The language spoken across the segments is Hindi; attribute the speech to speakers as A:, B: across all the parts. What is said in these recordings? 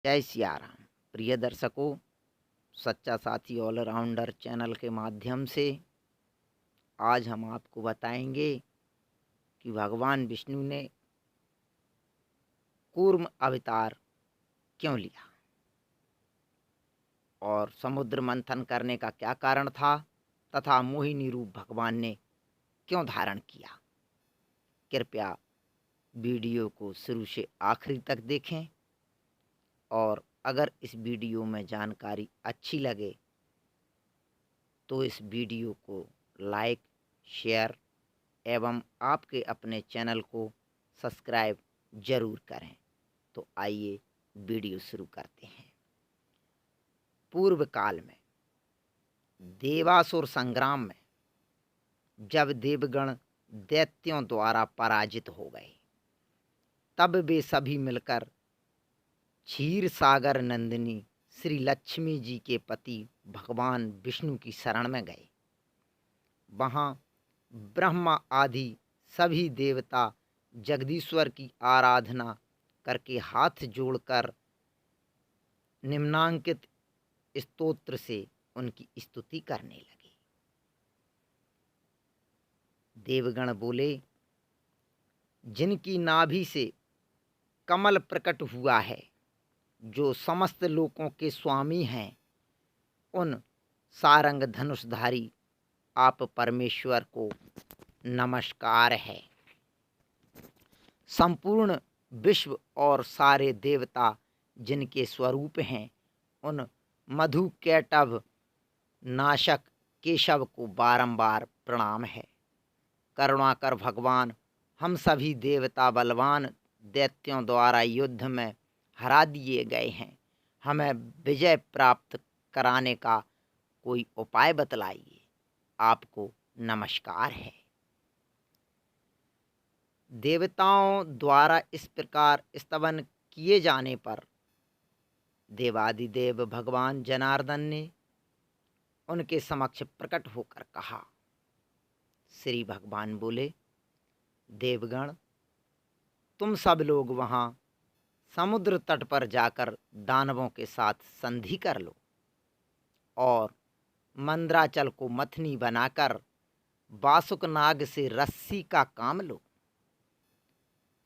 A: जय सिया राम। प्रिय दर्शकों, सच्चा साथी ऑलराउंडर चैनल के माध्यम से आज हम आपको बताएंगे कि भगवान विष्णु ने कूर्म अवतार क्यों लिया और समुद्र मंथन करने का क्या कारण था तथा मोहिनी रूप भगवान ने क्यों धारण किया। कृपया वीडियो को शुरू से आखिरी तक देखें और अगर इस वीडियो में जानकारी अच्छी लगे तो इस वीडियो को लाइक, शेयर एवं आपके अपने चैनल को सब्सक्राइब जरूर करें। तो आइए वीडियो शुरू करते हैं। पूर्व काल में देवासुर संग्राम में जब देवगण दैत्यों द्वारा पराजित हो गए, तब वे सभी मिलकर क्षीर सागर नंदिनी श्री लक्ष्मी जी के पति भगवान विष्णु की शरण में गए। वहाँ ब्रह्मा आदि सभी देवता जगदीश्वर की आराधना करके हाथ जोड़कर निम्नांकित स्तोत्र से उनकी स्तुति करने लगे। देवगण बोले, जिनकी नाभि से कमल प्रकट हुआ है, जो समस्त लोकों के स्वामी हैं, उन सारंग धनुषधारी आप परमेश्वर को नमस्कार है। संपूर्ण विश्व और सारे देवता जिनके स्वरूप हैं, उन मधु कैटभ नाशक केशव को बारंबार प्रणाम है। करुणाकर भगवान, हम सभी देवता बलवान दैत्यों द्वारा युद्ध में हरा दिए गए हैं। हमें विजय प्राप्त कराने का कोई उपाय बतलाइए। आपको नमस्कार है। देवताओं द्वारा इस प्रकार स्तवन किए जाने पर देवादिदेव भगवान जनार्दन ने उनके समक्ष प्रकट होकर कहा। श्री भगवान बोले, देवगण, तुम सब लोग वहाँ समुद्र तट पर जाकर दानवों के साथ संधि कर लो और मंद्राचल को मथनी बनाकर बासुक नाग से रस्सी का काम लो।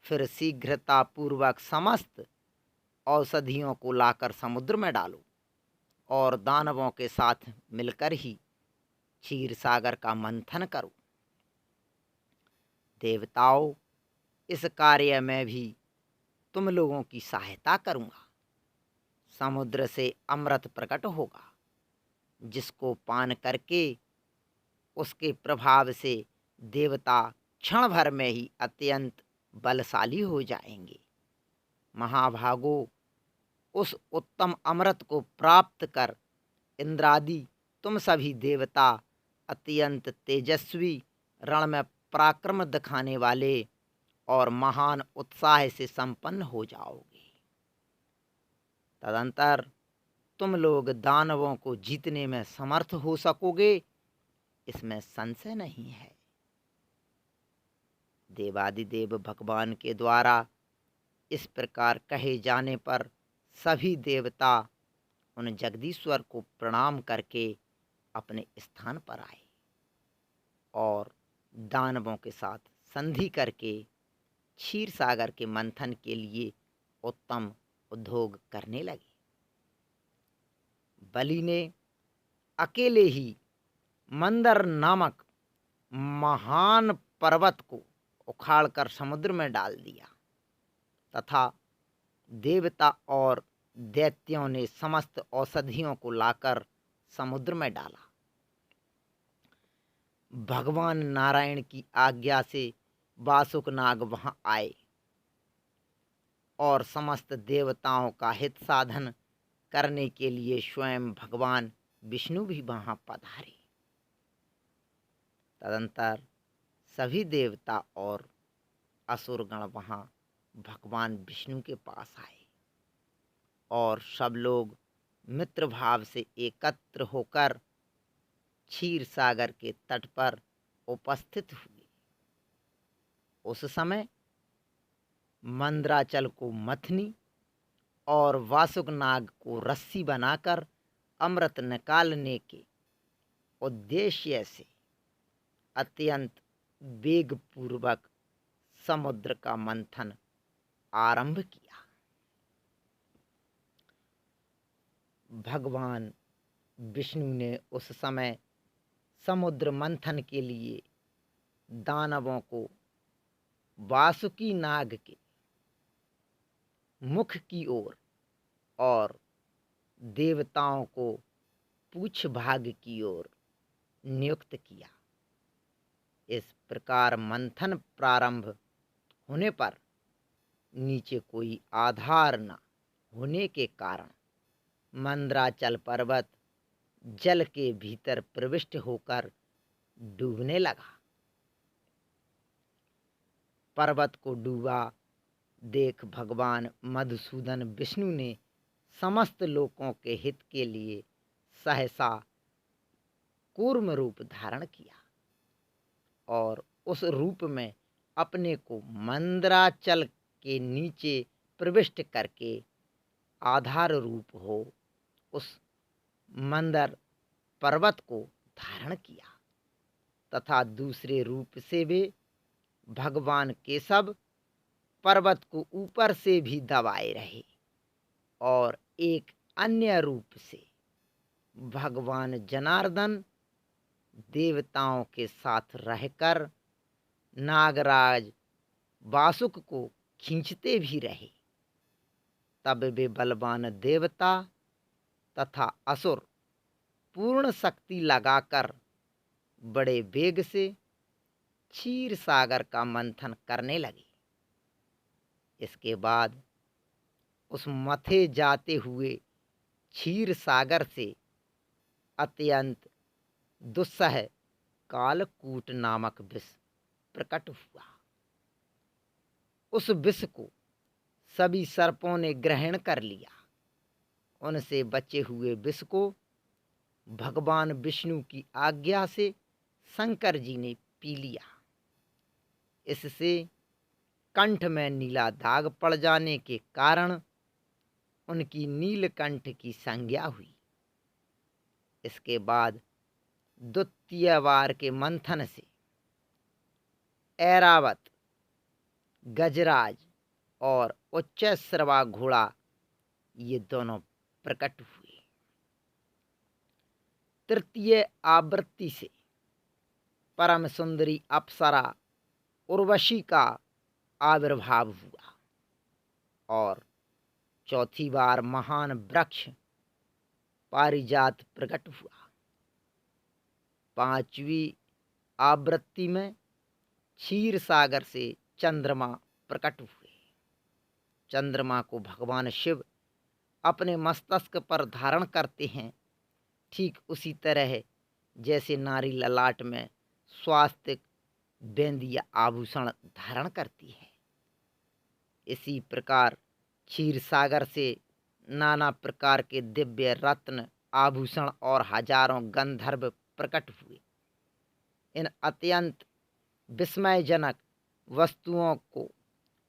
A: फिर शीघ्रतापूर्वक समस्त औषधियों को लाकर समुद्र में डालो और दानवों के साथ मिलकर ही क्षीर सागर का मंथन करो। देवताओं, इस कार्य में भी तुम लोगों की सहायता करूँगा। समुद्र से अमृत प्रकट होगा, जिसको पान करके उसके प्रभाव से देवता क्षण भर में ही अत्यंत बलशाली हो जाएंगे। महाभागो, उस उत्तम अमृत को प्राप्त कर इंद्रादि तुम सभी देवता अत्यंत तेजस्वी, रण में पराक्रम दिखाने वाले और महान उत्साह से संपन्न हो जाओगे। तदंतर तुम लोग दानवों को जीतने में समर्थ हो सकोगे, इसमें संशय नहीं है। देवादिदेव भगवान के द्वारा इस प्रकार कहे जाने पर सभी देवता उन जगदीश्वर को प्रणाम करके अपने स्थान पर आए और दानवों के साथ संधि करके क्षीर सागर के मंथन के लिए उत्तम उद्योग करने लगे। बलि ने अकेले ही मंदर नामक महान पर्वत को उखाड़कर समुद्र में डाल दिया तथा देवता और दैत्यों ने समस्त औषधियों को लाकर समुद्र में डाला। भगवान नारायण की आज्ञा से वासुक नाग वहां आए और समस्त देवताओं का हित साधन करने के लिए स्वयं भगवान विष्णु भी वहां पधारे। तदंतर सभी देवता और असुरगण वहां भगवान विष्णु के पास आए और सब लोग मित्र भाव से एकत्र होकर क्षीर सागर के तट पर उपस्थित हुए। उस समय मंद्राचल को मथनी और वासुक नाग को रस्सी बनाकर अमृत निकालने के उद्देश्य से अत्यंत वेगपूर्वक समुद्र का मंथन आरंभ किया। भगवान विष्णु ने उस समय समुद्र मंथन के लिए दानवों को वासुकी नाग के मुख की ओर और देवताओं को पूछ भाग की ओर नियुक्त किया। इस प्रकार मंथन प्रारंभ होने पर नीचे कोई आधार न होने के कारण मंदराचल पर्वत जल के भीतर प्रविष्ट होकर डूबने लगा। पर्वत को डूबा देख भगवान मधुसूदन विष्णु ने समस्त लोकों के हित के लिए सहसा कूर्म रूप धारण किया और उस रूप में अपने को मंदराचल के नीचे प्रविष्ट करके आधार रूप हो उस मंदर पर्वत को धारण किया तथा दूसरे रूप से वे भगवान केशव पर्वत को ऊपर से भी दबाए रहे और एक अन्य रूप से भगवान जनार्दन देवताओं के साथ रहकर नागराज वासुक को खींचते भी रहे। तब वे बलवान देवता तथा असुर पूर्ण शक्ति लगाकर बड़े वेग से क्षीर सागर का मंथन करने लगे। इसके बाद उस मथे जाते हुए क्षीर सागर से अत्यंत दुस्सह कालकूट नामक विष प्रकट हुआ। उस विष को सभी सर्पों ने ग्रहण कर लिया। उनसे बचे हुए विष को भगवान विष्णु की आज्ञा से शंकर जी ने पी लिया। इससे कंठ में नीला दाग पड़ जाने के कारण उनकी नीलकंठ की संज्ञा हुई। इसके बाद द्वितीय बार के मंथन से ऐरावत, गजराज और उच्चैश्रवा घोड़ा ये दोनों प्रकट हुए। तृतीय आवृत्ति से परम सुंदरी अप्सरा उर्वशी का आविर्भाव हुआ और चौथी बार महान वृक्ष पारिजात प्रकट हुआ। पांचवी आवृत्ति में क्षीर सागर से चंद्रमा प्रकट हुए। चंद्रमा को भगवान शिव अपने मस्तक पर धारण करते हैं, ठीक उसी तरह जैसे नारी ललाट में स्वास्तिक बेंदिया आभूषण धारण करती है। इसी प्रकार क्षीर सागर से नाना प्रकार के दिव्य रत्न आभूषण और हजारों गंधर्व प्रकट हुए। इन अत्यंत विस्मयजनक वस्तुओं को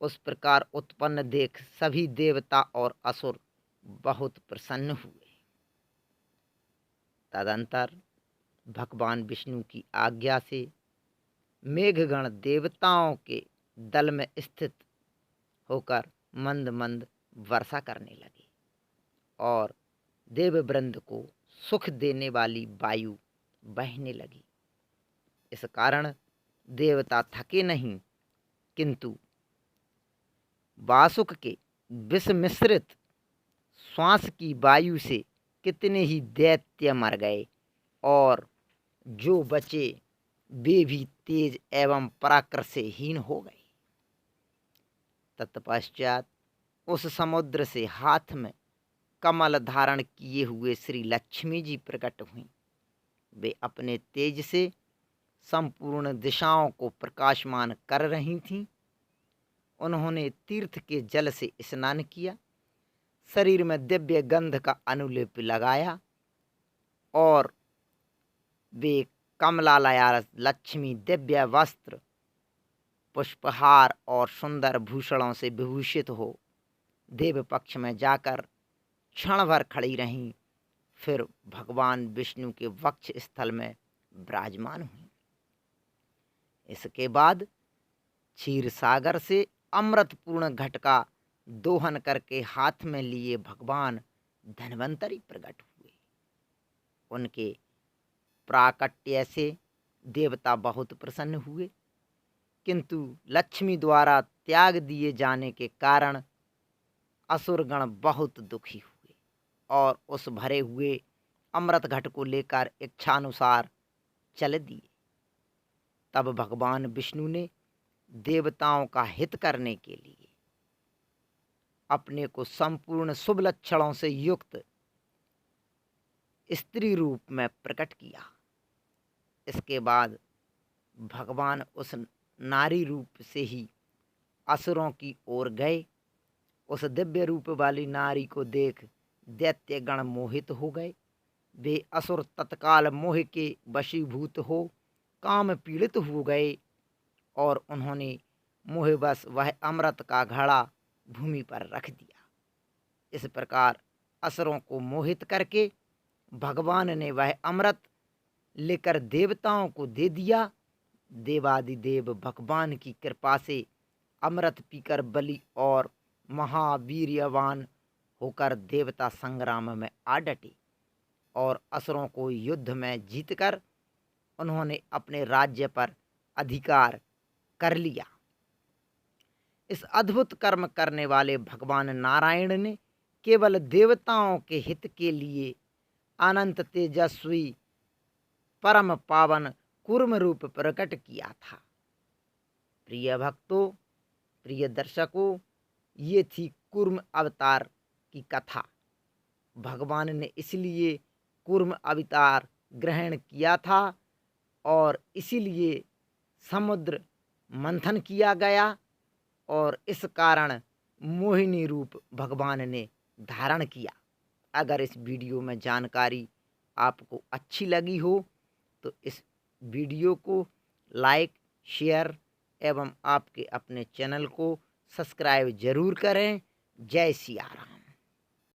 A: उस प्रकार उत्पन्न देख सभी देवता और असुर बहुत प्रसन्न हुए। तदंतर भगवान विष्णु की आज्ञा से मेघगण देवताओं के दल में स्थित होकर मंद मंद वर्षा करने लगे और देववृंद को सुख देने वाली वायु बहने लगी। इस कारण देवता थके नहीं, किंतु वासुक के विष मिश्रित श्वास की वायु से कितने ही दैत्य मर गए और जो बचे वे भी तेज एवं पराक्रम से हीन हो गए। तत्पश्चात उस समुद्र से हाथ में कमल धारण किए हुए श्री लक्ष्मी जी प्रकट हुईं। वे अपने तेज से संपूर्ण दिशाओं को प्रकाशमान कर रही थीं। उन्होंने तीर्थ के जल से स्नान किया, शरीर में दिव्य गंध का अनुलेप लगाया और वे कमलालया लक्ष्मी दिव्य वस्त्र, पुष्पहार और सुंदर भूषणों से विभूषित हो देव पक्ष में जाकर क्षण भर खड़ी रहीं, फिर भगवान विष्णु के वक्ष स्थल में विराजमान हुई। इसके बाद क्षीर सागर से अमृतपूर्ण घट का दोहन करके हाथ में लिए भगवान धन्वंतरी प्रकट हुए। उनके प्राकट्य से देवता बहुत प्रसन्न हुए, किंतु लक्ष्मी द्वारा त्याग दिए जाने के कारण असुरगण बहुत दुखी हुए और उस भरे हुए अमृत घट को लेकर इच्छानुसार चल दिए। तब भगवान विष्णु ने देवताओं का हित करने के लिए अपने को संपूर्ण शुभ लक्षणों से युक्त स्त्री रूप में प्रकट किया। इसके बाद भगवान उस नारी रूप से ही असुरों की ओर गए। उस दिव्य रूप वाली नारी को देख दैत्यगण मोहित हो गए। वे असुर तत्काल मोह के वशीभूत हो काम पीड़ित हो गए और उन्होंने मोहवश वह अमृत का घड़ा भूमि पर रख दिया। इस प्रकार असुरों को मोहित करके भगवान ने वह अमृत लेकर देवताओं को दे दिया। देवादिदेव भगवान की कृपा से अमृत पीकर बलि और महावीर्यवान होकर देवता संग्राम में आ डटे और असुरों को युद्ध में जीतकर उन्होंने अपने राज्य पर अधिकार कर लिया। इस अद्भुत कर्म करने वाले भगवान नारायण ने केवल देवताओं के हित के लिए अनंत तेजस्वी परम पावन कूर्म रूप प्रकट किया था। प्रिय भक्तों, प्रिय दर्शकों, ये थी कूर्म अवतार की कथा। भगवान ने इसलिए कूर्म अवतार ग्रहण किया था और इसीलिए समुद्र मंथन किया गया और इस कारण मोहिनी रूप भगवान ने धारण किया। अगर इस वीडियो में जानकारी आपको अच्छी लगी हो तो इस वीडियो को लाइक, शेयर एवं आपके अपने चैनल को सब्सक्राइब जरूर करें। जय सिया राम।